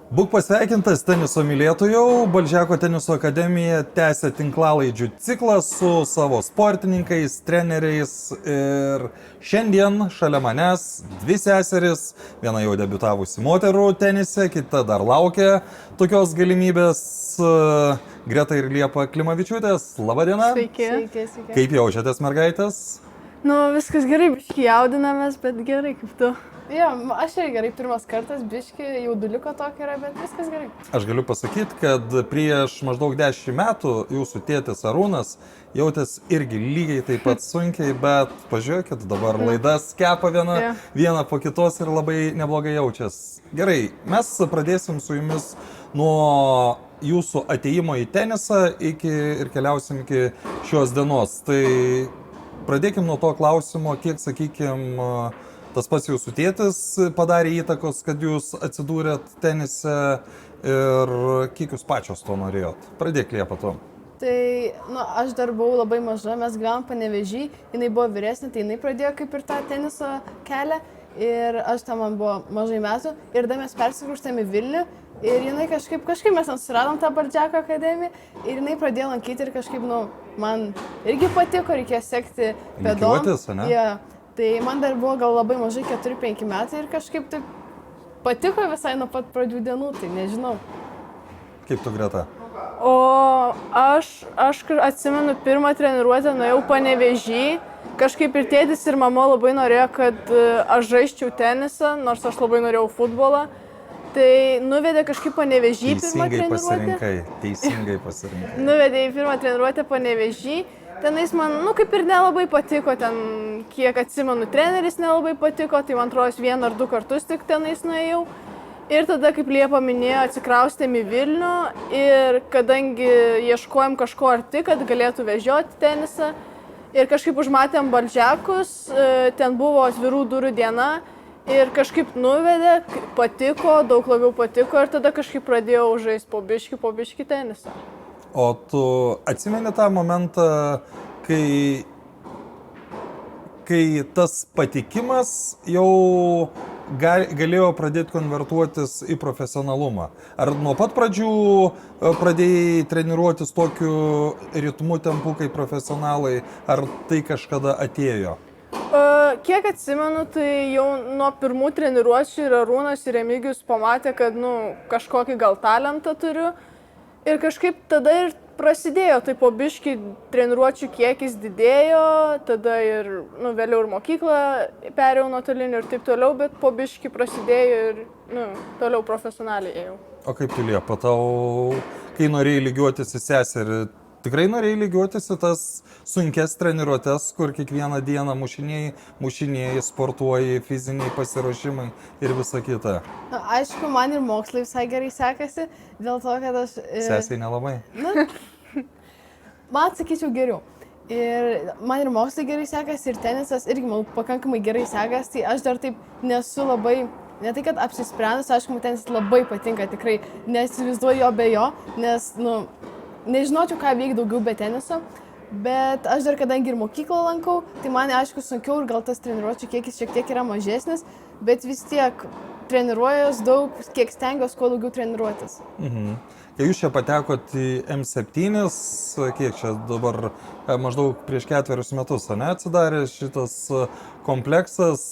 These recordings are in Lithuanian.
Būk pasveikintas teniso mylėtojau, Balžeko teniso akademija tęsia tinklalaidžių ciklą su savo sportininkais, treneriais ir šiandien šalia manęs dvi seseris, viena jau debiutavusi moterų tenise, kita dar laukia tokios galimybės, Greta ir Liepa Klimavičiūtės. Labadiena. Sveiki. Sveiki. Kaip jaučiatės, mergaitės? Nu, viskas gerai, biškai jaudinamės, bet gerai, kaip tu. Jo, aš irgi gerai, pirmas kartas, biški, jauduliuko tokio yra, bet viskas gerai. Aš galiu pasakyti, kad prieš maždaug 10 metų jūsų tėtis Arūnas jautės irgi lygiai taip pat sunkiai, bet pažiūrėkit, dabar laidas kepa viena po kitos ir labai neblogai jaučias. Gerai, mes pradėsim su jumis nuo jūsų ateimo į tenisą ir keliausim iki šios dienos. Tai pradėkim nuo to klausimo, kiek, sakykime, tas pats jūsų tėtis padarė įtakos, kad jūs atsidūrėt tenise ir kiek jūs pačios to norėjot. Pradėk, Liepa, to. Tai, aš dar buvau labai maža, mes gyvenom Panevėžy, jinai buvo vyresnė, tai jinai pradėjo kaip ir tą teniso kelią ir aš tam man buvo mažai metų ir tada mes persikrūstėm į Vilnių ir jinai kažkaip mes susiradom tą Balžeko akademiją ir jinai pradėjo lankyti ir kažkaip, man irgi patiko, reikėjo sekti pėdom. Lygiuotis, ne? Ja. Tai man dar buvo gal labai mažai 4-5 metai ir kažkaip taip patiko visai nuo pat pradžių dienų, tai nežinau. Kaip tu, Greta? O aš atsimenu, pirmą treniruotę nuėjau Panevėžy, kažkaip ir tėtis ir mama labai norėjo, kad aš žaisčiau tenisą, nors aš labai norėjau futbolą. Tai nuvedė kažkaip Panevėžy pirmą treniruotę. Teisingai pasirinkai. Nuvedė į pirmą treniruotę Panevėžy. Tenais man, kaip ir nelabai patiko, ten kiek atsimenu, treneris nelabai patiko, tai man atrodo 1 ar 2 kartus tik tenais nuėjau. Ir tada, kaip Liepa minėjo, atsikraustėm į Vilnių ir kadangi ieškojom kažko arti, kad galėtų vežioti tenisą ir kažkaip užmatėm Balžekus, ten buvo atvirų durų diena ir kažkaip nuvedė, patiko, daug labiau patiko ir tada kažkaip pradėjau žaisti po biškį tenisą. O tu atsimeni tą momentą, kai tas patikimas jau galėjo pradėti konvertuotis į profesionalumą? Ar nuo pat pradžių pradėjai treniruotis tokiu ritmu, tempu kaip profesionalai, ar tai kažkada atėjo? Kiek atsimenu, tai jau nuo pirmų treniruočių ir Arūnas ir Remigijus pamatė, kad kažkokį gal talentą turiu. Ir kažkaip tada ir prasidėjo, tai po biškį treniruočių kiekis didėjo, tada ir vėliau ir mokyklą perėjau nuotoliniu ir taip toliau, bet po biškį prasidėjo ir toliau profesionaliai ėjau. O kaip tu, Liepa, tau, kai norėjai lygiuotis į seserį, tikrai norėjai lygiuotis į tas sunkes treniruotes, kur kiekvieną dieną mušinėjai, sportuoji, fiziniai pasiruošimai ir visa kita? Aišku, man ir mokslai visai gerai sekasi, dėl to, kad aš... Sesiai nelabai? Man atsakyčiau geriau. Ir man ir mokslai gerai sekasi, ir tenisas irgi man pakankamai gerai sekasi, tai aš dar taip nesu labai... Ne tai, kad apsisprendus, aišku, man tenisas labai patinka, tikrai neįsivaizduoju jo be jo, nes, nežinočiau, ką veikti daugiau be teniso, bet aš dar kadangi ir mokyklą lankau, tai man aišku sunkiau ir gal tas treniruočių kiekis šiek tiek yra mažesnis, bet vis tiek treniruojuos daug, kiek stengiuosi kuo daugiau treniruotis. Kai jūs čia patekot į M7, kiek čia dabar maždaug prieš 4 metus, atsidarė šitas kompleksas,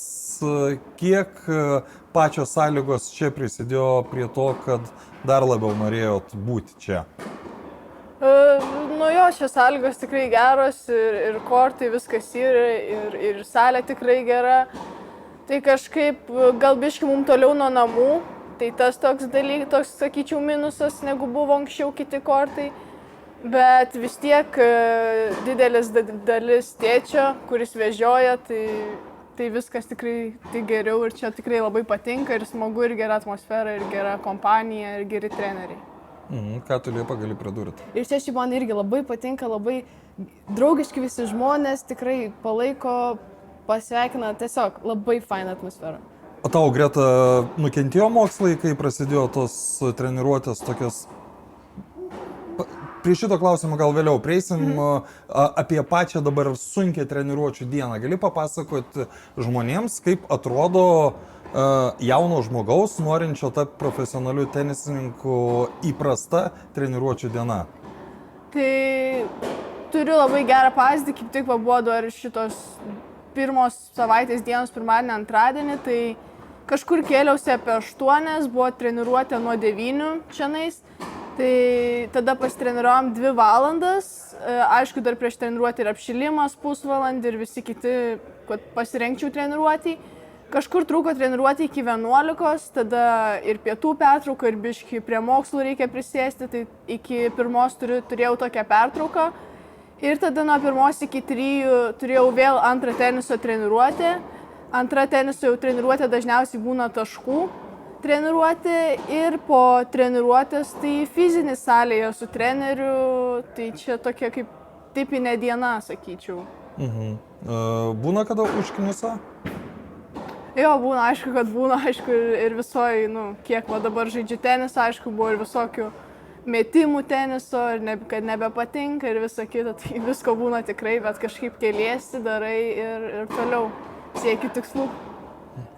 kiek pačios sąlygos čia prisidėjo prie to, kad dar labiau norėjot būti čia? Šios sąlygos tikrai geros ir kortai viskas yra ir salė tikrai gera. Tai kažkaip gal biški mums toliau nuo namų, tai tas toks dalykas, sakyčiau, minusas, negu buvo anksčiau kiti kortai. Bet vis tiek didelis dalis tėčio, kuris vežioja, tai viskas tikrai geriau ir čia tikrai labai patinka ir smagu ir gera atmosfera ir gera kompanija ir geri treneriai. Ką tu, Liepa, gali pridurti? Ir čia man irgi labai patinka, labai draugiški visi žmonės, tikrai palaiko, pasveikina, tiesiog labai faina atmosfera. O tau, Greta, nukentėjo mokslai, kai prasidėjo tos treniruotės tokios? Prie šito klausimo gal vėliau prieisim, apie pačią dabar sunkią treniruočių dieną. Gali papasakoti žmonėms, kaip atrodo jauno žmogaus, norinčio tapti profesionaliu tenisininku, įprasta treniruočių diena? Tai turiu labai gerą pavyzdį, kaip tik buvo dar šitos pirmos savaitės dienos, pirmadienį, antradienį, tai kažkur kėliausi apie 8, buvo treniruotė nuo 9 čianais, tai tada pasitreniruojam 2 valandas, aišku, dar prieš treniruotę ir apšilimas pusvalandį ir visi kiti, kad pasirengčiau treniruotį. Kažkur trūko treniruotė iki 11, tada ir pietų pertrauka, ir biški prie mokslų reikia prisėsti, tai iki 1 turėjau tokią pertrauką. Ir tada nuo 1 iki 3 turėjau vėl antrą teniso treniruotę. Antra teniso jau treniruotė dažniausiai būna taškų treniruotė ir po treniruotės tai fizinis salėje su treneriu, tai čia tokia kaip tipinė diena, sakyčiau. Būna kada užknisa? Jo, būna, aišku, kad būna, aišku, ir visoji, kiek va dabar žaidžiu tenisą, aišku, buvo ir visokių metimų teniso, ir kad nebepatinka ir visa kita, tai visko būna tikrai, bet kažkaip keliesi, darai ir toliau sieki tikslų.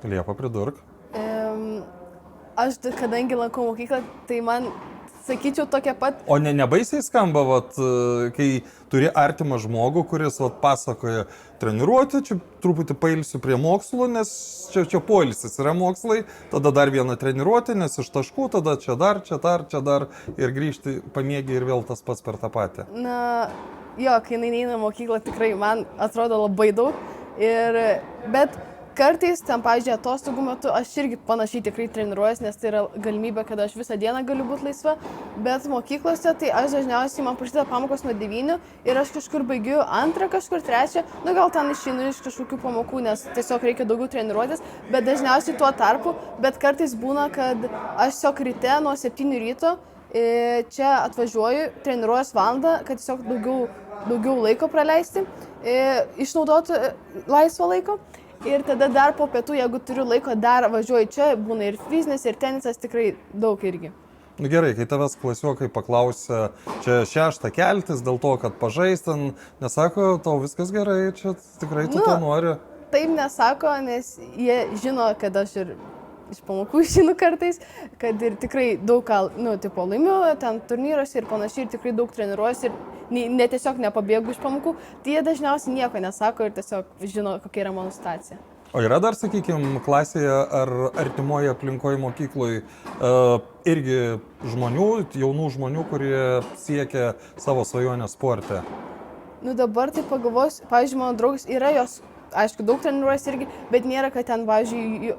Liepa, pridurk. Aš, kadangi lankau mokyklą, tai man, sakyčiau, tokia pat... O nebaisiai skamba, kai turi artimą žmogų, kuris pasakoja treniruotę, čia truputį pailsiu prie mokslų, nes čia poilsis yra mokslai, tada dar vieną treniruotę, nes iš taškų, tada čia dar ir grįžti pamiegi ir vėl tas pats per tą patį. Na, jo, kai neina mokyklą, tikrai man atrodo labai daug, bet kartais, ten, pavyzdžiui, atostogų metu aš irgi panašiai tikrai treniruojuosi, nes tai yra galimybė, kad aš visą dieną galiu būti laisva, bet mokyklose tai aš dažniausiai man prasideda pamokos nuo 9 ir aš kažkur baigiu 2, kažkur 3, gal ten išeinu iš kažkokių pamokų, nes tiesiog reikia daugiau treniruotis, bet dažniausiai tuo tarpu, bet kartais būna, kad aš tiesiog ryte nuo 7 ryto čia atvažiuoju, treniruojuosi valandą, kad tiesiog daugiau laiko praleisti, išnaudoti laisvą laiko. Ir tada dar po pietų, jeigu turiu laiko, dar važiuoju čia, būna ir fizinis, ir tenisas, tikrai daug irgi. Gerai, kai tavęs klasiokai paklausia, čia 6 keltis dėl to, kad pažaistin, nesako, tau viskas gerai, čia tikrai tu to nori. Taip nesako, nes jie žino, kad aš ir iš pamokų išeinu kartais, kad ir tikrai daug ką, laimiu ten turnyruose ir panašiai, ir tikrai daug treniruojuosi ir tiesiog nepabėgu iš pamokų, tai jie dažniausiai nieko nesako ir tiesiog žino, kokia yra mano situacija. O yra dar, sakykime, klasėje ar artimoje aplinkoje mokykloje irgi jaunų žmonių, kurie siekia savo svajonę sporte? Dabar tai pagalvosiu, pavyzdžiui, mano draugas yra jos, aišku, daug treniruojasi irgi, bet nėra, kad ten, pavyzdžiui,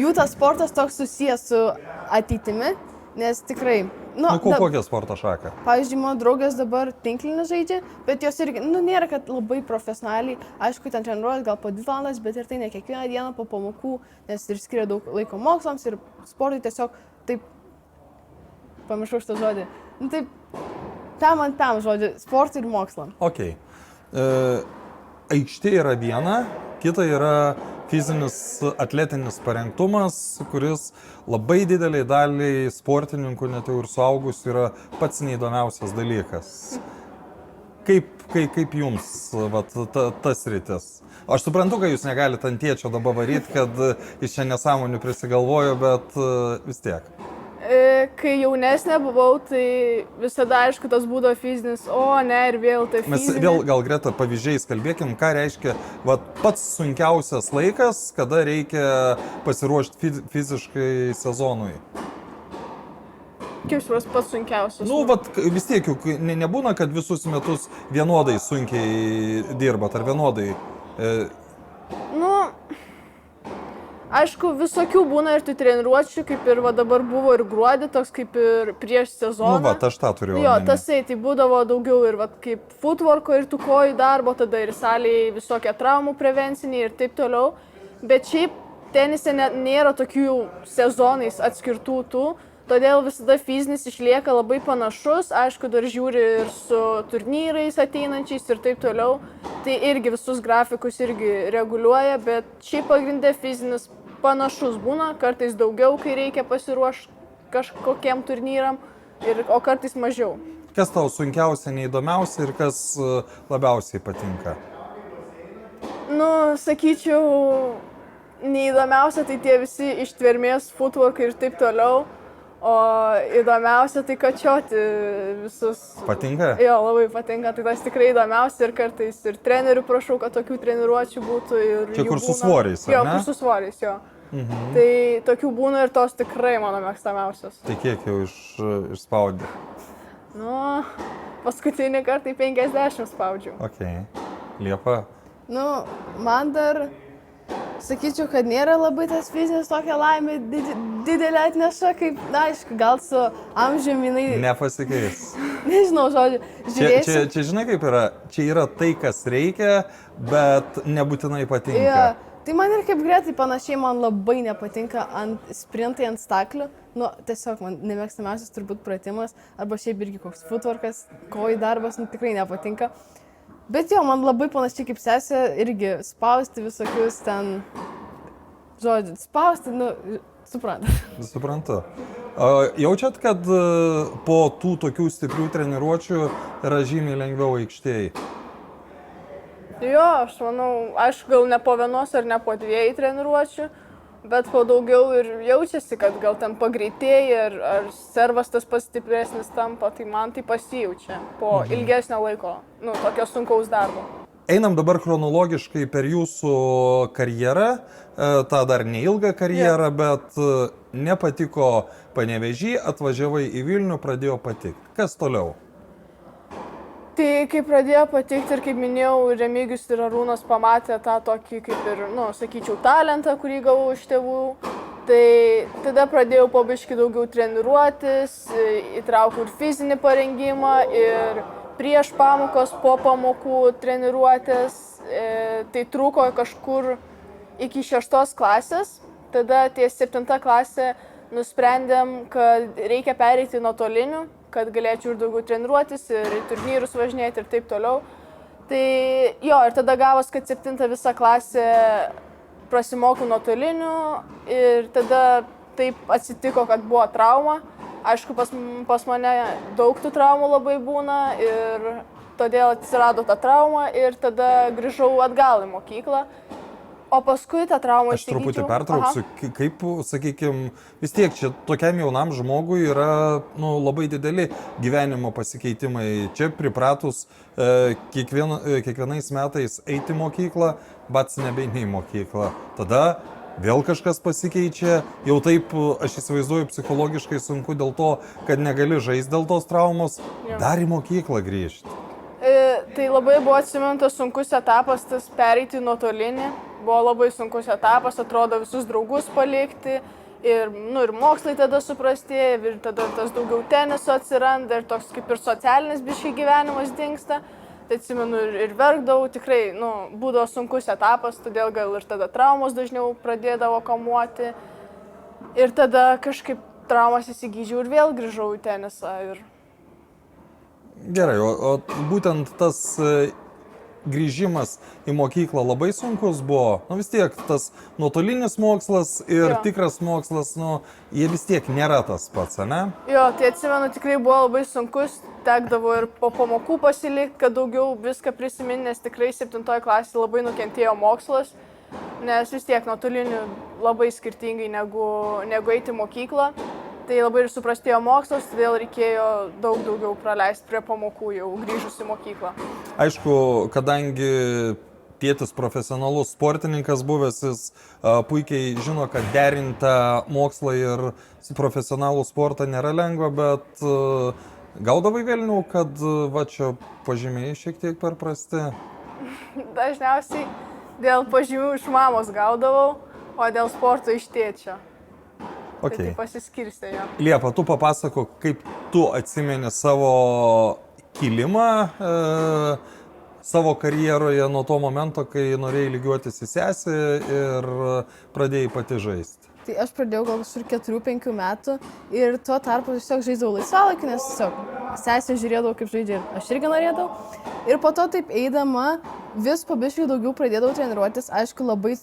jų tas sportas toks susijęs su ateitimi, nes tikrai... Kokią sporto šaką? Pavyzdžiui, mano draugas dabar tinklinį žaidžia, bet jos irgi, nėra, kad labai profesionaliai, aišku, ten treniruojas gal po 2 valandas, bet ir tai ne kiekvieną dieną po pamokų, nes ir skiria daug laiko mokslams ir sportui tiesiog taip, pamiršau šitą žodį, taip, tam žodį, sportui ir mokslam. Ok. Aikštė yra viena, kita yra fizinis atletinis parengtumas, kuris labai dideliai daliai sportininkų, net jau ir suaugusių, yra pats neįdomiausias dalykas. Kaip jums tas rytis? Aš suprantu, kad jūs negalite ant tėčio dabar varyti, kad jis čia nesąmonių prisigalvojo, bet vis tiek. Kai jaunesnė buvau, tai visada, aišku, tas būdavo fizinis, ir vėl tai fizinis. Mes vėl gal greta pavyzdžiais kalbėkim, ką reiškia pats sunkiausias laikas, kada reikia pasiruošti fiziškai sezonui. Kaip supras pats sunkiausias? Vis tiek, nebūna, kad visus metus vienodai sunkiai dirbat, ar vienodai? Aišku, visokių būna ir tų treniruočių, kaip ir dabar buvo ir gruodį, toks kaip ir prieš sezoną. Aš tą turiu. Jo, tai būdavo daugiau ir kaip footworko ir tų kojų darbo, tada ir salėje visokie traumų prevenciniai ir taip toliau. Bet šiaip tenise nėra tokių sezonais atskirtų tų, todėl visada fizinis išlieka labai panašus, aišku, dar žiūri ir su turnyrais ateinančiais ir taip toliau. Tai irgi visus grafikus irgi reguliuoja, bet šiaip pagrindė fizinis panašus būna, kartais daugiau, kai reikia pasiruošti kažkokiem turnyram, o kartais mažiau. Kas tau sunkiausia, neįdomiausia ir kas labiausiai patinka? Sakyčiau, neįdomiausia tai tie visi ištvermės, footwork ir taip toliau, o įdomiausia tai kačioti visus. Patinka? Jo, labai patinka, tai tas tikrai įdomiausia ir kartais ir trenerių prašau, kad tokių treniruočių būtų. Ir čia kur su svoriais, jo, ar ne? kur su svoriais, jo. Tai tokių būna ir tos tikrai mano mėgstamiausios. Tai kiek jau išspaudė? Nu, paskutinį kartą 50 spaudžiau. Ok. Liepa? Nu, man dar, sakyčiau, kad nėra labai tas fizinis tokia laimė didelė atneša, kaip, na, aišku, gal su amžiumi jinai, Nepasikeis. nežinau, žodžiu, žiūrėsiu. Čia žinai kaip yra? Čia yra tai, kas reikia, bet nebūtinai patinka. Jo, tai man ir kaip greitai panašiai man labai nepatinka sprintai ant staklių. Nu, tiesiog man nemėgstamiausias turbūt pratimas, arba šiaip irgi koks footworkas, kojų darbas, nu, tikrai nepatinka. Bet jo, man labai panašiai kaip sesė irgi spausti visokius ten, žodžiu, spausti, nu, suprantat. Suprantu. Jaučiat, kad po tų tokių stiprių treniruočių yra žymiai lengviau aikštėje? Jo, aš manau, aišku, gal ne po vienos ar ne po 2 treniruočių, bet po daugiau ir jaučiasi, kad gal ten pagreitėja ar servas tas pats stipresnis tampa, tai man tai pasijaučia po ilgesnio laiko, nu, tokio sunkaus darbo. Einam dabar chronologiškai per jūsų karjerą, tą dar neilgą karjerą, bet nepatiko Panevėžy, atvažiavai į Vilnių, pradėjo patikti. Kas toliau? Tai kai pradėjo patikti ir kaip minėjau, Remigijus ir Arūnas pamatė tą tokį kaip ir, nu, sakyčiau, talentą, kurį gavau iš tėvų. Tai tada pradėjau po biškį daugiau treniruotis, įtraukiau ir fizinį parengimą, ir prieš pamokos, po pamokų treniruotės. Tai truko kažkur iki 6 klasės. Tada ties 7 klasė nusprendėm, kad reikia pereiti nuotoliniu, kad galėčiau ir daugiau treniruotis, ir į turnyrus važinėti ir taip toliau. Tai jo, ir tada gavos, kad 7 visą klasę prasimokau nuotoliniu ir tada taip atsitiko, kad buvo trauma. Aišku, pas mane daug tų traumų labai būna ir todėl atsirado ta trauma ir tada grįžau atgal į mokyklą. O paskui tą traumą Aš truputį pertrauksiu, kaip, sakykime, vis tiek čia tokiam jaunam žmogui yra labai dideli gyvenimo pasikeitimai. Čia pripratus kiekvienais metais eiti į mokyklą, bats nebeini į mokyklą. Tada vėl kažkas pasikeičia, jau taip, aš įsivaizduoju, psichologiškai sunku dėl to, kad negali žaisti dėl tos traumos, dar į mokyklą grįžti. Tai labai buvo atsimintas sunkus etapas, tas pereiti nuotolinį. Buvo labai sunkus etapas, atrodo visus draugus palikti ir, nu, ir mokslai tada suprastėja, ir tada tas daugiau teniso atsiranda ir toks kaip ir socialinis biškai gyvenimas dingsta. Tai atsimenu ir verkdavau, tikrai, nu, būdavo sunkus etapas, todėl gal ir tada traumos dažniau pradėdavo kamuoti. Ir tada kažkaip traumas įsigydžiau ir vėl grįžau į tenisą. Gerai, o būtent tas grįžimas į mokyklą labai sunkus buvo? Nu vis tiek tas nuotolinis mokslas ir tikras mokslas, nu, jie vis tiek nėra tas pats, ne? Jo, tai atsimenu, tikrai buvo labai sunkus, tekdavo ir po pamokų pasilikti, kad daugiau viską prisiminti, nes tikrai 7 klasėje labai nukentėjo mokslas, nes vis tiek nuotoliniu labai skirtingai negu eiti į mokyklą. Tai labai ir suprastėjo mokslas, todėl reikėjo daug daugiau praleisti prie pamokų jau grįžus į mokyklą. Aišku, kadangi tėtis profesionalus sportininkas buvęs, jis puikiai žino, kad derinti mokslą ir profesionalų sportą nėra lengva, bet gaudavai velnių, kad va čia pažymiai šiek tiek per prasti? Dažniausiai dėl pažymių iš mamos gaudavau, o dėl sporto iš tėčio. Okay. Tai pasiskirstė jo. Liepa, tu papasako, kaip tu atsimeni savo kilimą savo karjeroje nuo to momento, kai norėjai lygiuotis į sesę ir pradėjai pati žaisti. Tai aš pradėjau gal kažkur 4-5 metų ir tuo tarpu tiesiog žaisdavau laisvalaikį, nes tiesiog sesė žiūrėdavau, kaip žaidžia ir aš irgi norėdavau. Ir po to taip eidama vis po biškai daugiau pradėdavau treniruotis, aišku, labai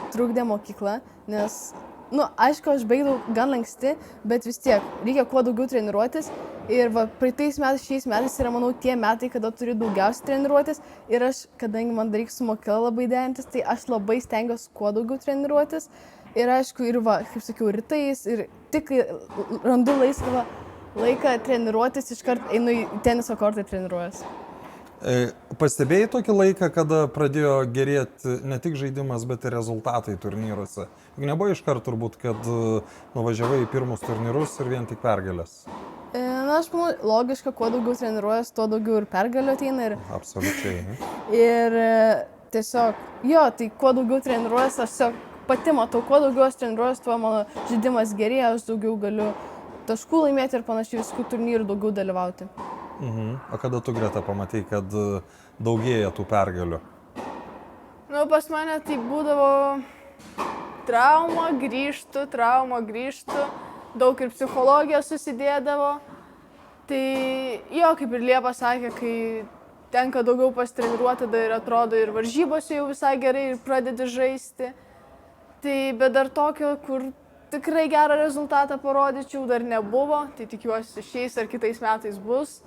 trukdė mokykla, nes aišku, aš baigdavau gan anksti, bet vis tiek reikia kuo daugiau treniruotis Ir va, praeitais metais, šiais metais yra, manau, tie metai, kada turiu daugiausiai treniruotis. Ir aš, kadangi man dar reikia su mokykla labai derintis, tai aš labai stengiuosi kuo daugiau treniruotis. Ir aišku, ir va, kaip sakiau, rytais, ir tik randu laisvą laiką treniruotis, iškart einu į teniso kortą treniruojas. Pastebėjai tokį laiką, kada pradėjo gerėti ne tik žaidimas, bet ir rezultatai turnyruose? Juk nebuvo iškart turbūt, kad nuvažiavai į pirmus turnyrus ir vien tik pergalės. Na, aš manau, logiška, kuo daugiau treniruojas, tuo daugiau ir pergalių ateina. Absoliučiai. Ir tiesiog, jo, tai kuo daugiau treniruojas, aš tiesiog pati matau, kuo daugiau aš treniruojas, tuo mano žaidimas gerėja, aš daugiau galiu taškų laimėti ir panašiai viskų turnyrų daugiau dalyvauti. O kada tu, Greta, pamatai, kad daugėja tų pergalių? Nu, pas mane tai būdavo trauma, grįžtu, daug ir psichologija susidėdavo. Tai jo, kaip ir Liepa sakė, kai tenka daugiau pasitreniruoti, tada ir atrodo ir varžybose jau visai gerai ir pradedi žaisti. Tai bet dar tokio, kur tikrai gerą rezultatą parodyčiau, dar nebuvo, tai tikiuosi šiais ar kitais metais bus.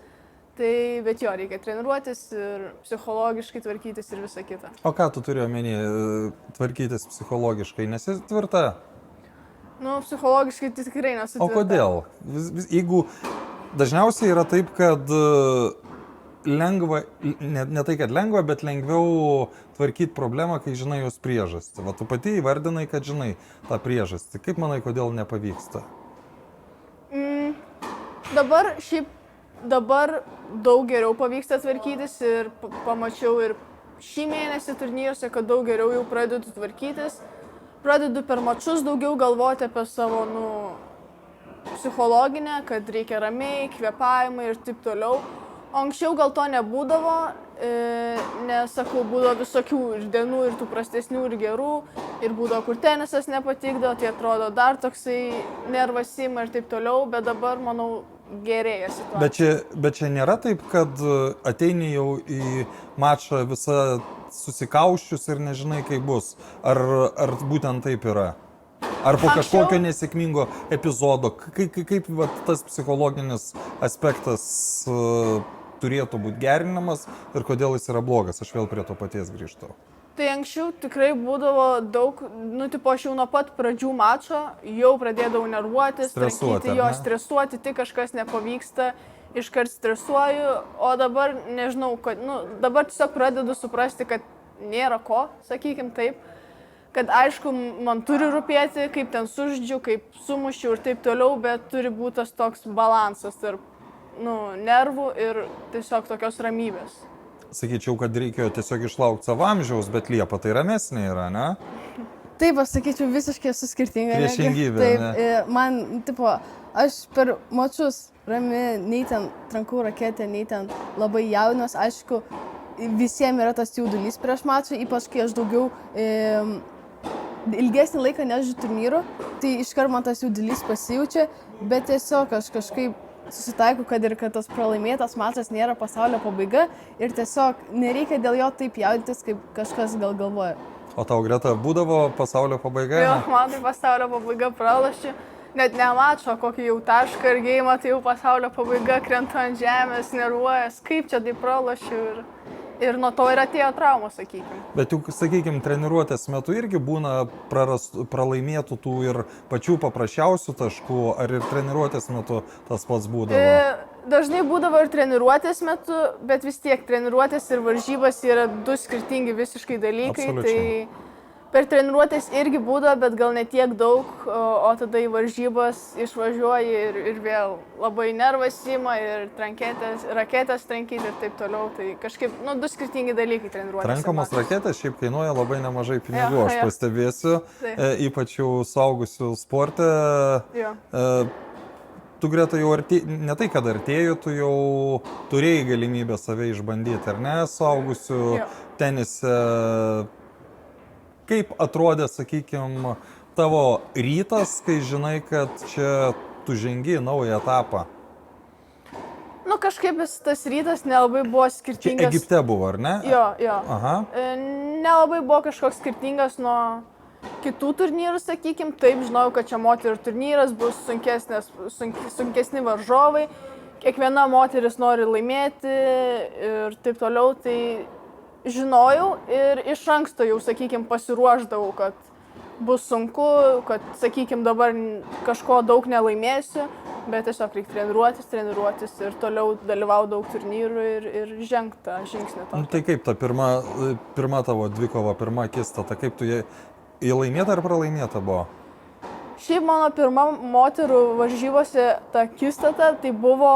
Tai, bet jo, reikia treniruotis ir psichologiškai tvarkytis ir visa kita. O ką tu turi omeny tvarkytis psichologiškai? Nesi tvirta? Nu, psichologiškai tai tikrai nesu tvirta. O kodėl? Jeigu dažniausiai yra taip, kad lengva, ne tai, kad lengva, bet lengviau tvarkyti problemą, kai žinai jos priežastį. Va, tu pati įvardinai, kad žinai tą priežastį. Kaip manai, kodėl nepavyksta? Dabar daug geriau pavyksta tvarkytis ir pamačiau ir šį mėnesį turnyruose, kad daug geriau jau pradedu tvarkytis. Pradedu per mačus daugiau galvoti apie savo psichologinę, kad reikia ramiai, kvėpavimai ir taip toliau. O anksčiau gal to nebūdavo, nes, sakau, būdavo visokių ir dienų, ir tų prastesnių, ir gerų, ir būdavo, kur tenisas nepatikdavo, tai atrodo dar toksai nervas ima ir taip toliau, bet dabar, manau, gerėja situacija. Bet čia nėra taip, kad ateini jau į mačą visą susikauščius ir nežinai, kaip bus. Ar būtent taip yra? Ar po kažkokio nesėkmingo epizodo? Kaip tas psichologinis aspektas turėtų būti gerinamas ir kodėl jis yra blogas? Aš vėl prie to paties grįžtu. Tai anksčiau tikrai būdavo daug, aš jau nuo pat pradžių mačo jau pradėdavau nervuotis, stresuoti, tik kažkas nepavyksta, iškart stresuoju, o dabar nežinau, dabar tiesiog pradedu suprasti, kad nėra ko, sakykim taip, kad aišku, man turi rūpėti, kaip ten suždžiu, kaip sumušiu ir taip toliau, bet turi būti tas toks balansas tarp nervų ir tiesiog tokios ramybės. Sakyčiau, kad reikėjo tiesiog išlaukti savo amžiaus, bet Liepa tai ramesnė yra, ne? Taip, aš sakyčiau, visiškai esu skirtinga. Priešingybė, ne? Taip, man, aš per mačus rami, nei ten trankų raketę, nei ten labai jaudinuos. Aišku, visiems yra tas jaudulys prieš mačą, ypač kai aš daugiau ilgesnį laiką nežaidžiu turnyrų, tai iškart man tas jaudulys pasijaučia, bet tiesiog aš kažkaip susitaikau, kad tas pralaimėtas mačas nėra pasaulio pabaiga ir tiesiog nereikia dėl jo taip jaudintis, kaip kažkas gal galvoja. O tau, Greta, būdavo pasaulio pabaiga? Jo, man tai pasaulio pabaiga pralašiu. Net ne mačo, kokį jau tašką ir geimą, tai jau pasaulio pabaiga krentu ant žemės, nervuojas, kaip čia tai pralašiu ir nuo to ir atėjo trauma, sakykime. Bet juk, sakykime, treniruotės metu irgi būna pralaimėtų tų ir pačių paprasčiausių taškų, ar ir treniruotės metu tas pats būdavo? Dažnai būdavo ir treniruotės metu, bet vis tiek treniruotės ir varžybos yra du skirtingi visiškai dalykai. Absoliučiai. Tai per treniruotės irgi būdavo, bet gal ne tiek daug, o tada į varžybas išvažiuoji ir vėl labai nervas ima ir raketės trankyti ir taip toliau. Tai kažkaip, du skirtingi dalykai treniruotės. Trankamos raketės šiaip kainuoja labai nemažai pinigų, aš pastebėsiu, ypač jau suaugusių sporte. Tu, Greta, jau ne tai, kad artėjai, tu jau turėjai galimybę save išbandyti, ar ne, suaugusių tenise. Kaip atrodė, sakykime, tavo rytas, kai žinai, kad čia tu žengi naują etapą? Kažkaip tas rytas nelabai buvo skirtingas. Čia Egipte buvo, ar ne? Jo. Aha. Nelabai buvo kažkoks skirtingas nuo kitų turnyrų, sakykime. Taip, žinojau, kad čia moterų turnyras bus sunkesni varžovai. kiekviena moteris nori laimėti ir taip toliau, tai žinojau ir iš anksto jau, sakykime, pasiruošdavau, kad bus sunku, kad, sakykime, dabar kažko daug nelaimėsiu, bet tiesiog reikia treniruotis ir toliau dalyvauti daug turnyrų ir žengti tą žingsnį. Tai kaip ta pirma tavo dvikova, pirma akistata, kaip tu jį laimėta ar pralaimėta buvo? Šiaip mano pirma moterų varžybose ta akistata, tai buvo,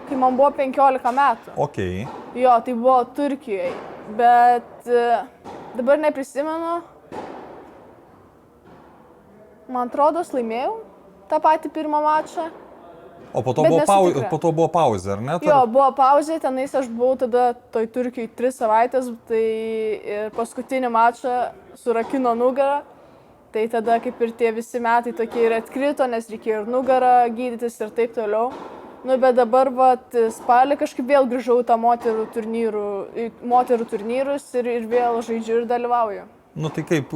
kai man buvo 15 metų. Okay. Jo, tai buvo Turkijoje, bet dabar neprisimenu. Man atrodo, laimėjau tą patį pirmą mačą. O po to buvo pauzė, ar ne? Jo, buvo pauzė, tenais aš buvau tada toj Turkijoj 3 savaitės, tai paskutinį mačą surakino nugarą. Tai tada kaip ir tie visi metai tokie ir atkrito, nes reikėjo ir nugarą gydytis ir taip toliau. Nu, bet dabar spalį kažkaip vėl grįžau į tą moterų turnyrus ir vėl žaidžiu ir dalyvauju. Nu tai kaip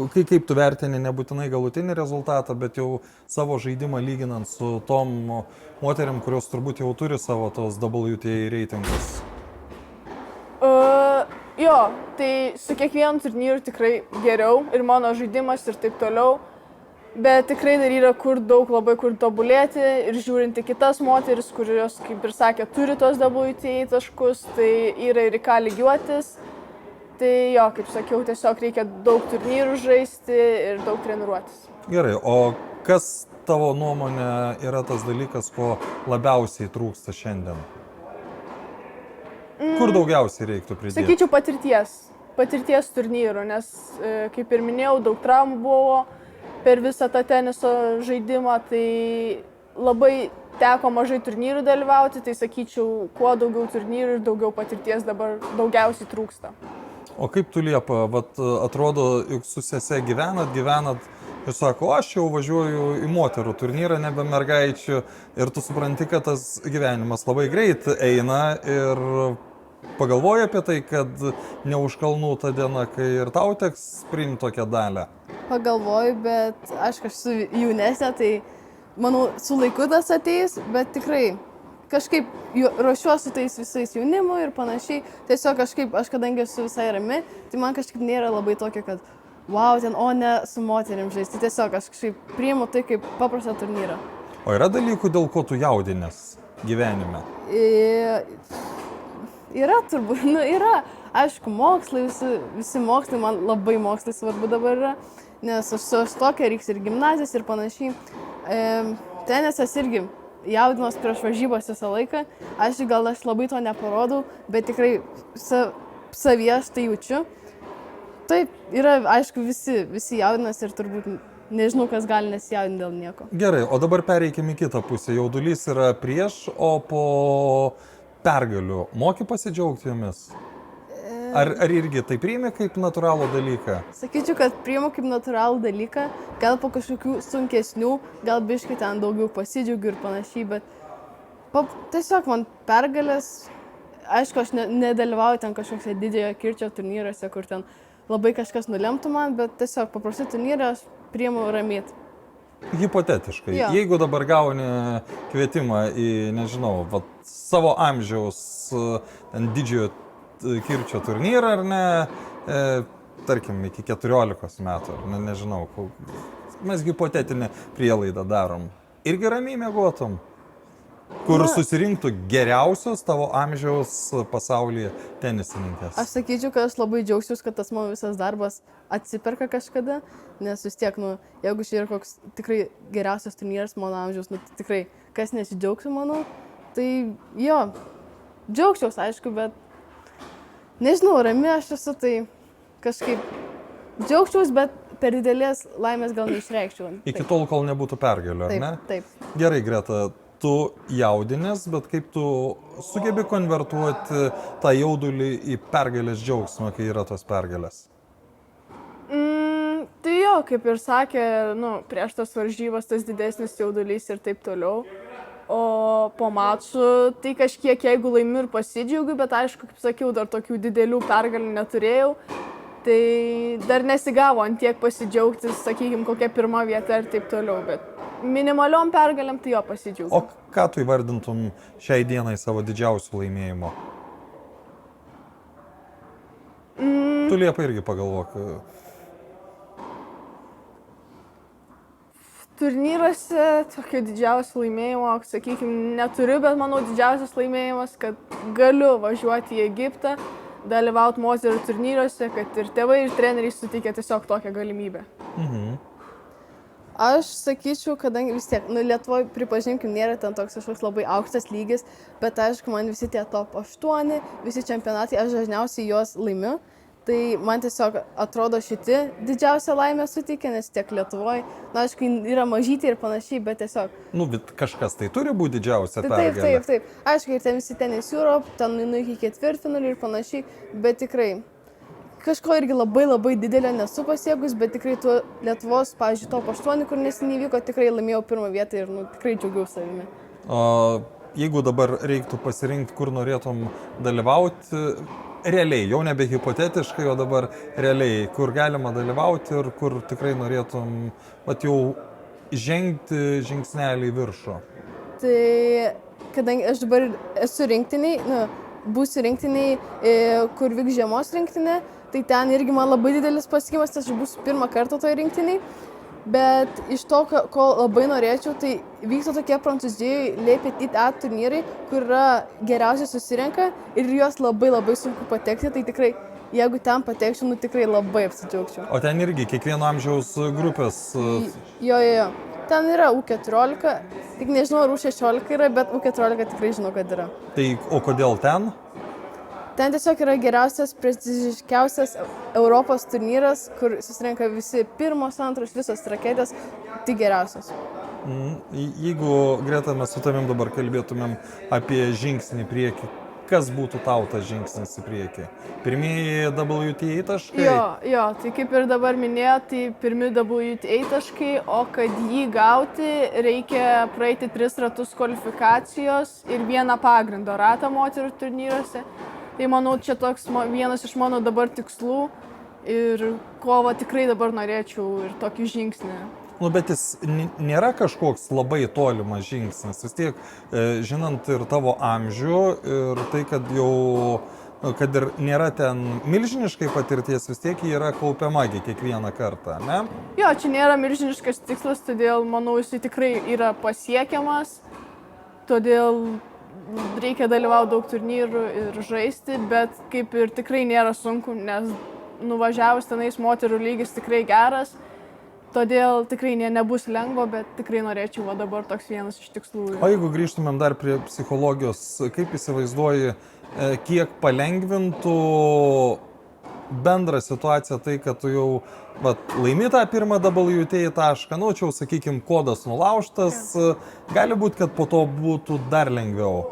tu vertini nebūtinai galutinį rezultatą, bet jau savo žaidimą lyginant su tom moteriam, kurios turbūt jau turi savo tos WTA reitingus? Jo, tai su kiekvienu turnyru tikrai geriau ir mano žaidimas ir taip toliau, bet tikrai dar yra labai kur tobulėti ir žiūrinti kitas moteris, kurios, kaip ir sakė, turi tos WTA taškus, tai yra ir į ką lygiuotis. Tai jo, kaip sakiau, tiesiog reikia daug turnyrų žaisti ir daug treniruotis. Gerai, o kas tavo nuomonė yra tas dalykas, ko labiausiai trūksta šiandien? Kur daugiausiai reiktų pridėti? Sakyčiau patirties turnyrų, nes, kaip ir minėjau, daug traumų buvo per visą tą teniso žaidimą, tai labai teko mažai turnyrų dalyvauti, tai sakyčiau, kuo daugiau turnyrų ir daugiau patirties dabar daugiausiai trūksta. O kaip tu Liepa, atrodo, juk su sese gyvenat ir sako, aš jau važiuoju į moterų turnyrą, nebe mergaičių, ir tu supranti, kad tas gyvenimas labai greit eina ir pagalvoji apie tai, kad neužkalnų ta diena, kai ir tau teks priimti tokią dalę. Pagalvoju, bet aš kažkaip jaunesnė, tai manau, su laiku tas ateis, bet tikrai kažkaip ruošiuosi tais visais jaunimu ir panašiai. Tiesiog kažkaip, aš kadangi esu visai rami, tai man kažkaip nėra labai tokia, kad wow, ten, o ne su moterim žaisti. Tiesiog aš kažkaip priimu tai kaip paprastą turnyrą. O yra dalykų, dėl ko tu jaudinės gyvenime? Yra turbūt, yra. Aišku, mokslai, visi mokslai, man labai mokslai svarbu dabar yra, nes aš su tokia reiks ir gimnazijas ir panašiai. Tenisas irgi jaudinos prieš varžybas visą laiką. Aš labai to neparodau, bet tikrai savyje aš tai jaučiu. Taip, yra, aišku, visi jaudinas ir turbūt nežinau, kas gali nesijaudinti dėl nieko. Gerai, o dabar pereikim į kitą pusę. Jaudulys yra prieš, o po pergalių moki pasidžiaugti jomis? Ar irgi tai priimi kaip natūralų dalyką? Sakyčiau, kad priimu kaip natūralų dalyką, gal po kažkokių sunkesnių, gal biškai ten daugiau pasidžiaugiu ir panašiai, bet tiesiog man pergalės, aišku, aš nedalyvauju ten kažkokiose didžiojo kirčio turnyruose, kur ten labai kažkas nulemtų man, bet tiesiog paprastai turnyrą aš priimu ramiai. Hipotetiškai, jeigu dabar gauni kvietimą į, nežinau, savo amžiaus didžiojo kirčio turnyrą, ar ne, tarkim, iki 14 metų, ar nežinau, mes hipotetinę prielaidą darom. Irgi ramiai miegotum, kur susirinktų geriausios tavo amžiaus pasaulyje tenisininkės. Aš sakyčiau, kad aš labai džiaugsiuosi, kad tas mano visas darbas atsiperka kažkada, nes vis tiek, jeigu čia yra koks tikrai geriausias turnyras mano amžiaus, tikrai kas nesidžiaugsiu, manau, tai jo, džiaugsiuosi, aišku, bet nežinau, rami aš esu, tai kažkaip džiaugčiaus, bet per didelės laimės gal neišreikščiau. Iki tol, kol nebūtų pergalių, ar ne? Taip. Gerai, Greta, tu jaudinės, bet kaip tu sugebi konvertuoti tą jaudulį į pergalės džiaugsmą, kai yra tos pergalės? Tai jo, kaip ir sakė, prieš tas varžybas tas didesnis jaudulys ir taip toliau. O po mačų tai kažkiek, jeigu laimiu ir pasidžiaugiu, bet aišku, kaip sakiau, dar tokių didelių pergalių neturėjau, tai dar nesigavo ant tiek pasidžiaugti, sakykime, kokia pirma vieta ir taip toliau, bet minimaliom pergalėm tai jo pasidžiaugiu. O ką tu įvardintum šiai dienai savo didžiausių laimėjimo? Tu Liepa irgi pagalvok. Turnyruose tokio didžiausio laimėjimo, sakykime, neturiu, bet manau didžiausias laimėjimas, kad galiu važiuoti į Egiptą, dalyvauti moterų turnyruose, kad ir tėvai, ir treneriai suteikė tiesiog tokią galimybę. Aš sakyčiau, kadangi vis tiek, Lietuvoje, pripažinkim, nėra ten toks kažkoks labai aukštas lygis, bet aišku, man visi tie top 8, visi čempionatai, aš dažniausiai juos laimiu. Tai man tiesiog atrodo šitie didžiausia laimė suteikia, nes tiek Lietuvoje, aišku, yra mažyti ir panašiai, bet tiesiog... Bet kažkas tai turi būti didžiausia pergalė. Taip. Aišku, ir ten visi Tennis Europe, ten iki ketvirtfinalių ir panašiai, bet tikrai kažko irgi labai didelio nesu pasiekus, bet tikrai tuo Lietuvos, pavyzdžiui, top 8, kur neseniai vyko, tikrai laimėjau pirmą vietą ir tikrai džiaugiausi savimi. Jeigu dabar reiktų pasirinkti, kur norėtum dalyvauti, realiai, jau nebe hipotetiškai, o dabar realiai, kur galima dalyvauti ir kur tikrai norėtum jau žengti žingsnelį į viršų. Tai kadangi aš dabar esu rinktiniai, būsiu rinktiniai, kur vyks žiemos rinktinė, tai ten irgi man labai didelis pasiekimas, aš būsiu pirmą kartą toj rinktiniai. Bet iš to, ko labai norėčiau, tai vyksta tokie Prancūzijoje Le Petit A turnyrai, kur yra geriausiai susirenka ir juos labai sunku patekti, tai tikrai, jeigu ten patekčiau, tikrai labai apsidžiaugčiau. O ten irgi kiekvieno amžiaus grupės? Jo. Ten yra U14, tik nežinau, ar U16 yra, bet U14 tikrai žinau, kad yra. Tai o kodėl ten? Ten tiesiog yra geriausias, prestižiškiausias Europos turnyras, kur susirenka visi pirmos, antros, visos raketės, tik geriausios. Jeigu Greta mes su tavim dabar kalbėtumėm apie žingsnį į priekį, kas būtų tau tas žingsnis į priekį? Pirmieji WTA taškai? Jo, tai kaip ir dabar minėjo, tai pirmi WTA taškai, o kad jį gauti, reikia praeiti 3 ratus kvalifikacijos ir vieną pagrindo ratą moterų turnyruose. Tai manau, čia toks vienas iš mano dabar tikslų ir ko tikrai dabar norėčiau ir tokį žingsnį. Bet jis nėra kažkoks labai tolimas žingsnis, vis tiek žinant ir tavo amžių ir tai, kad jau, kad ir nėra ten milžiniškai patirties, vis tiek jį yra kaupiamagi kiekvieną kartą, ne? Jo, čia nėra milžiniškas tikslas, todėl manau, jisai tikrai yra pasiekiamas, todėl reikia dalyvauti daug turnyrų ir žaisti, bet kaip ir tikrai nėra sunku, nes nuvažiavus tenais moterų lygis tikrai geras, todėl tikrai nebus lengva, bet tikrai norėčiau dabar toks vienas iš tikslų. O jeigu grįžtumėm dar prie psichologijos, kaip įsivaizduoji, kiek palengvintų bendrą situaciją tai, kad tu jau laimi tą pirmą WTA tašką, čia jau, sakykime, kodas nulaužtas, gali būti, kad po to būtų dar lengviau.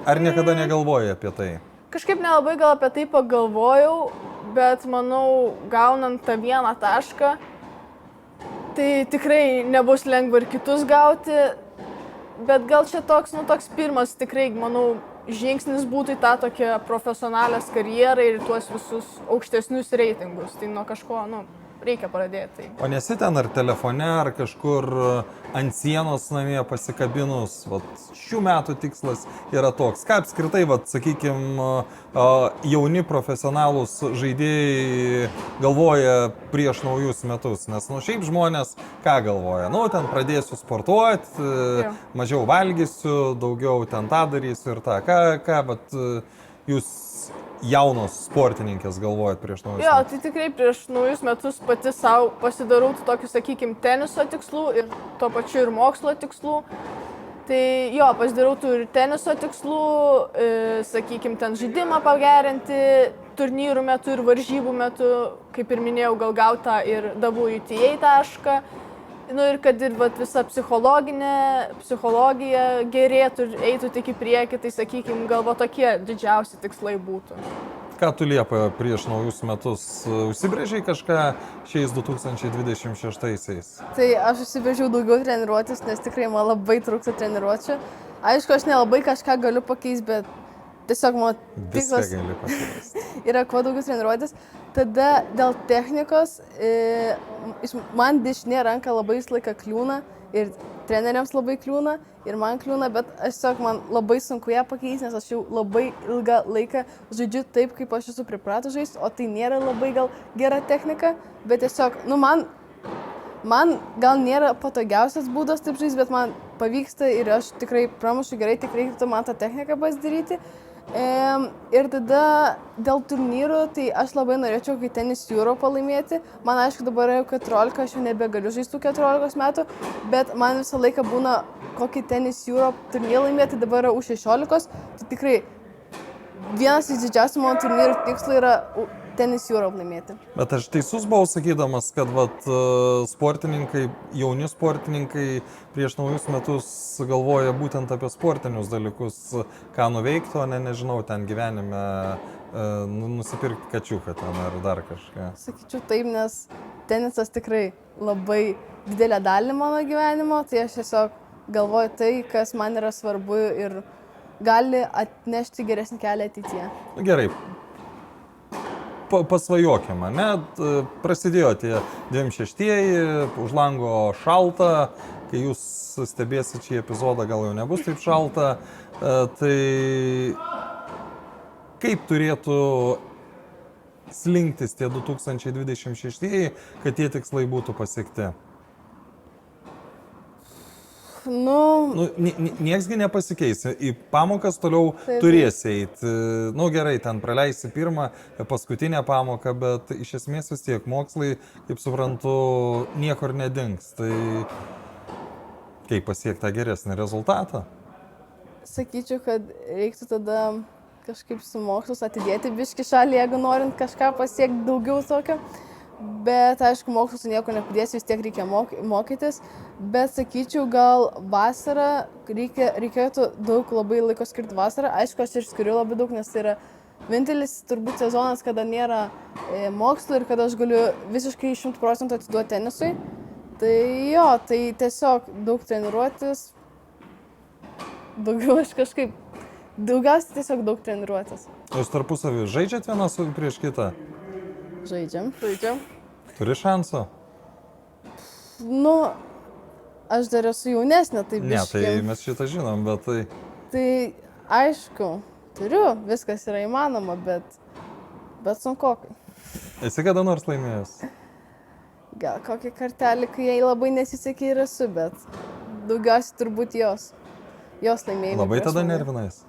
Ar niekada negalvojai apie tai? Kažkaip nelabai gal apie tai pagalvojau, bet manau, gaunant tą vieną tašką, tai tikrai nebus lengva ir kitus gauti, bet gal čia toks pirmas tikrai, manau, žingsnis būtų į tą tokią profesionalią karjerą ir tuos visus aukštesnius reitingus. Tai nuo kažko, reikia pradėti. O nesi ten ar telefone, ar kažkur ant sienos namie pasikabinus, šių metų tikslas yra toks. Ką apskritai, sakykime, jauni profesionalūs žaidėjai galvoja prieš naujus metus, nes šiaip žmonės ką galvoja? Ten pradėsiu sportuoti, mažiau valgysiu, daugiau ten tą darysiu ir tą. Ką jūs jaunos sportininkės galvojat prieš naujus metus? Jo, tai tikrai prieš naujus metus pati savo pasidarau tokių, sakykime, teniso tikslų ir tuo pačiu ir mokslo tikslų. Tai jo, pasidarau tų ir teniso tikslų, sakykime, ten žaidimą pagerinti turnyrų metu ir varžybų metu, kaip ir minėjau, gal gautą ir WTA tašką. Ir kad ir visa psichologija gerėtų ir eitų tik į priekį, tai sakykime, gal tokie didžiausi tikslai būtų. Ką tu Liepa prieš naujus metus užsibrėžei kažką šiais 2026-aisiais? Tai aš užsibrėžiau daugiau treniruotis, nes tikrai man labai trūksta treniruočių. Aišku, aš nelabai kažką galiu pakeisti, bet tiesiog mano tikslas yra kuo daugiau treniruotis. tada dėl technikos, man dešinė ranka labai visą laiką kliūna ir treneriams labai kliūna ir man kliūna, bet aš tiesiog man labai sunku ją pakeisti, nes aš jau labai ilgą laiką žaidžiu taip, kaip aš esu pripratus žaisti, o tai nėra labai gal gera technika, bet tiesiog, man gal nėra patogiausias būdas taip žaisti, bet man pavyksta ir aš tikrai pramušiu gerai, tik reikėtų man tą techniką pasidaryti. Ir tada dėl turnyrų, tai aš labai norėčiau, kai Tennis Europe laimėti. Man aišku, dabar jau 14, aš jau nebegaliu žaisti 14 metų, bet man visą laiką būna kokį Tennis Europe turnyrą laimėti, dabar yra U16. Tai tikrai vienas iš didžiausių mano turnyrų tikslų yra Tennis Europe laimėti. Bet aš teisus buvau sakydamas, kad sportininkai, jauni sportininkai prieš naujus metus galvoja būtent apie sportinius dalykus, ką nuveikti, o nežinau, ten gyvenime nusipirkti kačiuką ten ar dar kažką. Sakyčiau taip, nes tenisas tikrai labai didelę dalį mano gyvenimo, tai aš tiesiog galvoju tai, kas man yra svarbu ir gali atnešti geresnį kelią ateityje. Gerai. Pasvajokime, net prasidėjo tie 26-ieji, už lango šalta, kai jūs stebėsit šį epizodą, gal jau nebus taip šalta, tai kaip turėtų slinktis tie 2026-ieji, kad tie tikslai būtų pasiekti? Nieksgi nepasikeis. Į pamokas toliau turėsi eiti. Gerai, ten praleisi pirmą, paskutinę pamoką, bet iš esmės vis tiek mokslai, kaip suprantu, niekur nedings. Tai kaip pasiekti tą geresnį rezultatą? Sakyčiau, kad reiktų tada kažkaip su mokslus atidėti biškį šalį, jeigu norint kažką pasiekti daugiau tokio. Bet, aišku, mokslus nieko nepridėsi, vis tiek reikia mokytis. Bet, sakyčiau, gal vasarą reikėtų daug labai laiko skirti vasarą. Aišku, aš ir skiriu labai daug, nes tai yra vienintelis turbūt sezonas, kada nėra mokslo ir kada aš galiu visiškai 100% atiduoti tenisui. Tai jo, tai tiesiog daug treniruotis. Daugiau aš kažkaip, daugiausiai tiesiog daug treniruotis. Jūs tarpusavį žaidžiat vienas prieš kitą? Žaidžiam. Turi šansų? Aš dar esu jaunesnė, tai biškį. Ne, tai mes šitą žinom, bet tai... Tai aišku, turiu, viskas yra įmanoma, bet sunkokai. Esi kada nors laimėjęs? Gal kokį kartelį, kai jai labai nesisekė ir esu, bet daugiausiai turbūt jos laimėjimai. Labai tada nervinais,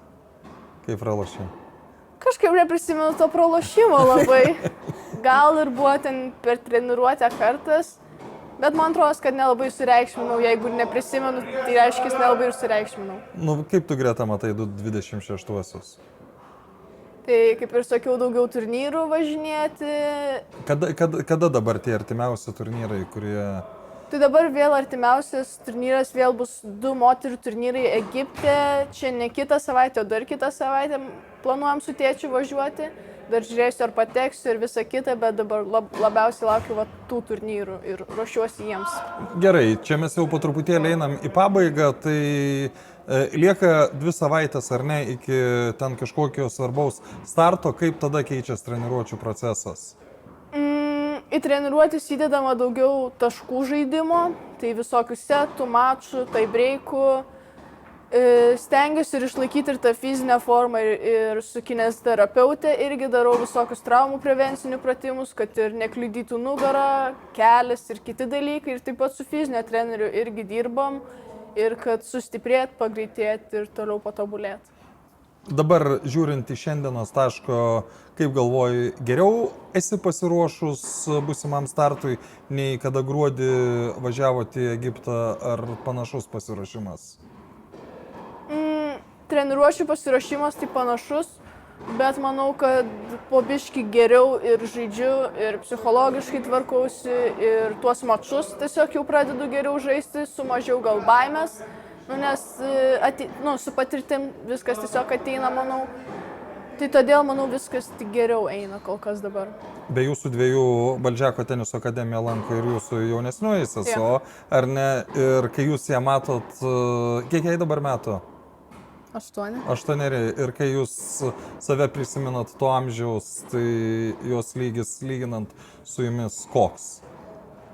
kai pralošiai? Kažkaip neprisimenu to pralošimo labai. Gal ir buvo ten per treniruotę kartas, bet man atrodo, kad nelabai sureikšminau. Jeigu neprisimenu, tai reiškia, nelabai ir sureikšminau. Kaip tu Greta matai 26-uosius? Tai kaip ir sakiau, daugiau turnyrų važinėti. Kada dabar tie artimiausi turnyrai, kurie... Tai dabar vėl artimiausias turnyras vėl bus 2 moterų turnyrai Egipte. Čia ne kitą savaitę, o dar kitą savaitę planuojam su tėčiu važiuoti. Dar žiūrėsiu, ar pateksiu ir visą kitą, bet dabar labiausiai laukiu tų turnyrų ir ruošiuosi jiems. Gerai, čia mes jau po truputėlį einam į pabaigą, tai lieka 2 savaitės ar ne iki ten kažkokio svarbaus starto, kaip tada keičiasi treniruočių procesas? Į treniruotis įdedama daugiau taškų žaidimo, tai visokių setų, mačų, tai breikų. Stengiuosi ir išlaikyti ir tą fizinę formą ir su kineziterapeute irgi darau visokius traumų prevencinių pratimus, kad ir nekliudytų nugarą, kelias ir kiti dalykai. Ir taip pat su fizinio treneriu irgi dirbam ir kad sustiprėt, pagreitėt ir toliau patobulėt. Dabar žiūrint į šiandienos taško, kaip galvoji, geriau esi pasiruošus būsimam startui, nei kada gruodį važiavote į Egiptą, ar panašus pasiruošimas? Treniruočių pasiruošimas tai panašus, bet manau, kad po biškį geriau ir žaidžiu, ir psichologiškai tvarkausi, ir tuos mačus tiesiog jau pradedu geriau žaisti, su mažiau gal baimės, nes su patirtim viskas tiesiog ateina, manau. Tai todėl, manau, viskas tik geriau eina kol kas dabar. Be jūsų 2 Baldžiako teniso akademiją lanko ir jūsų jaunesnioji sesuo, ar ne? Ir kai jūs ją matot, kiek jai dabar metų? 8. 8 ir kai jūs save prisimenat to amžiaus, tai jos lygis lyginant su jumis koks?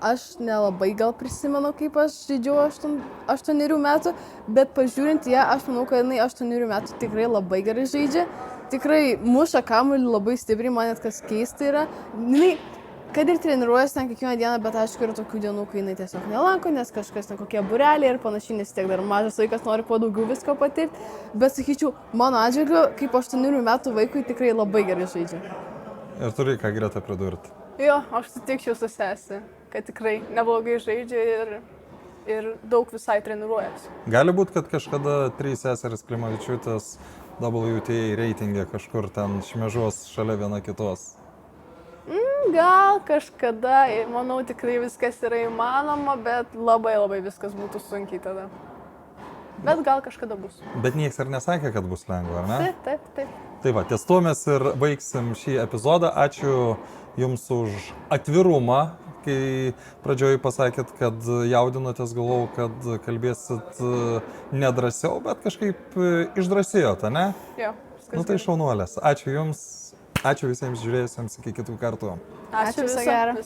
Aš nelabai gal prisimenu, kaip aš žaidžiau 8 metų, bet pažiūrint ją, aš manau, kad jinai 8 metų tikrai labai gerai žaidžia. Tikrai muša kamuolį labai stipriai, man net kas keista yra. Jinai, kad ir treniruojasi ten kiekvieną dieną, bet aišku, yra tokių dienų, kai jinai tiesiog nelanko, nes kažkas ten kokie bureliai ir panašiai, nes tiek dar mažas vaikas nori po daugiau visko patirti. Bet sakyčiau, mano atžvilgiu, kaip 8 metų vaikui tikrai labai gerai žaidžia. Ir turi ką Greta pridurti? Jo, aš sutikčiau su sesė, kad tikrai neblogai žaidžia ir daug visai treniruojasi. Gali būti, kad kažkada 3 seserys Klimavičiūtės WTA reitingė kažkur ten šmėžuos šalia viena kitos. Gal kažkada, manau, tikrai viskas yra įmanoma, bet labai viskas būtų sunkiai tada. Bet gal kažkada bus. Bet nieks ir nesakė, kad bus lengva, ar ne? Taip. Tai va, ties tuo mes ir baigsim šį epizodą. Ačiū Jums už atvirumą, kai pradžioj pasakėt, kad jaudinotės, galvojau, kad kalbėsit nedrasiau, bet kažkaip išdrasėjote, ne? Jo, viskas. Nu tai šaunuolės. Ačiū Jums, ačiū visiems žiūrėjusiems, iki kitų kartų. Ačiū, viso gero.